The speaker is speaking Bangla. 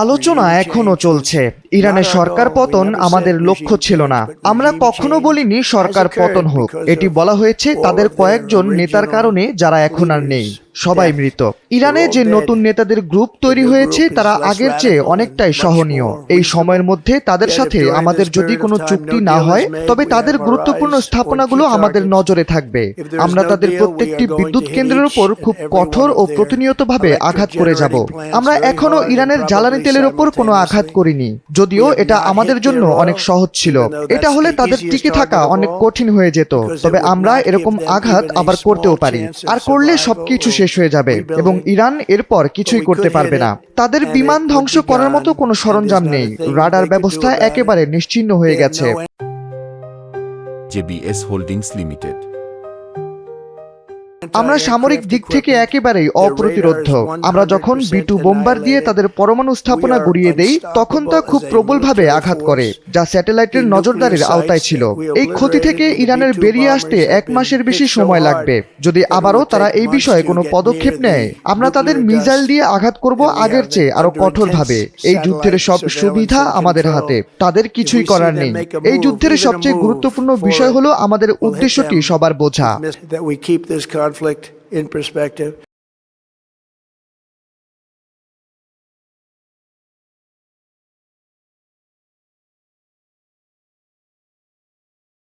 আলোচনা এখনো চলছে। ইরানের সরকার পতন আমাদের লক্ষ্য ছিল না। আমরা কখনো বলিনি সরকার পতন হোক। এটি বলা হয়েছে তাদের কয়েকজন নেতার কারণে যারা এখন আর নেই, সবাই মৃত। ইরানে যে নতুন নেতাদের গ্রুপ তৈরি হয়েছে তারা আগের চেয়ে অনেকটাই সহনীয়। এই সময়ের মধ্যে তাদের সাথে আমাদের যদি কোনো চুক্তি না হয়, তবে তাদের গুরুত্বপূর্ণ স্থাপনাগুলো আমাদের নজরে থাকবে। আমরা তাদের প্রত্যেকটি বিদ্যুৎ কেন্দ্রের উপর খুব কঠোর ও প্রতিনিয়তভাবে আঘাত করে যাব। আমরা এখনো ইরানের জ্বালানি তেলের উপর কোনো আঘাত করিনি, যদিও এটা আমাদের জন্য অনেক সহজ ছিল। এটা হলে তাদের টিকে থাকা অনেক কঠিন হয়ে যেত, তবে আমরা এরকম আঘাত আবার করতেও পারি, আর করলে সবকিছু শেষ হয়ে যাবে এবং ইরান এরপর কিছুই করতে পারবে না। তাদের বিমান ধ্বংস করার মতো কোনো সরঞ্জাম নেই। রাডার ব্যবস্থা একেবারে নিশ্চিহ্ন হয়ে গেছে। JBS holdings limited. আমরা সামরিক দিক থেকে একেবারেই অপ্রতিরোধ্য। আমরা যখন B2 বোম্বার দিয়ে তাদের পরমাণু স্থাপনা গুড়িয়ে দেই, তখন তা খুব প্রবলভাবে আঘাত করে, যা স্যাটেলাইটের নজরদারির আওতায় ছিল। এই ক্ষতি থেকে ইরানের বেরিয়ে আসতে 1 মাসের বেশি সময় লাগবে। যদি আবারও তারা এই বিষয়ে কোনো পদক্ষেপ নেয়, আমরা তাদের মিসাইল দিয়ে আঘাত করব আগের চেয়ে আরো কঠোরভাবে। এই যুদ্ধের সব সুবিধা আমাদের হাতে, তাদের কিছুই করার নেই। এই যুদ্ধের সবচেয়ে গুরুত্বপূর্ণ বিষয় হলো আমাদের উদ্দেশ্যটি সবার বোঝা। that we keep this conflict in perspective.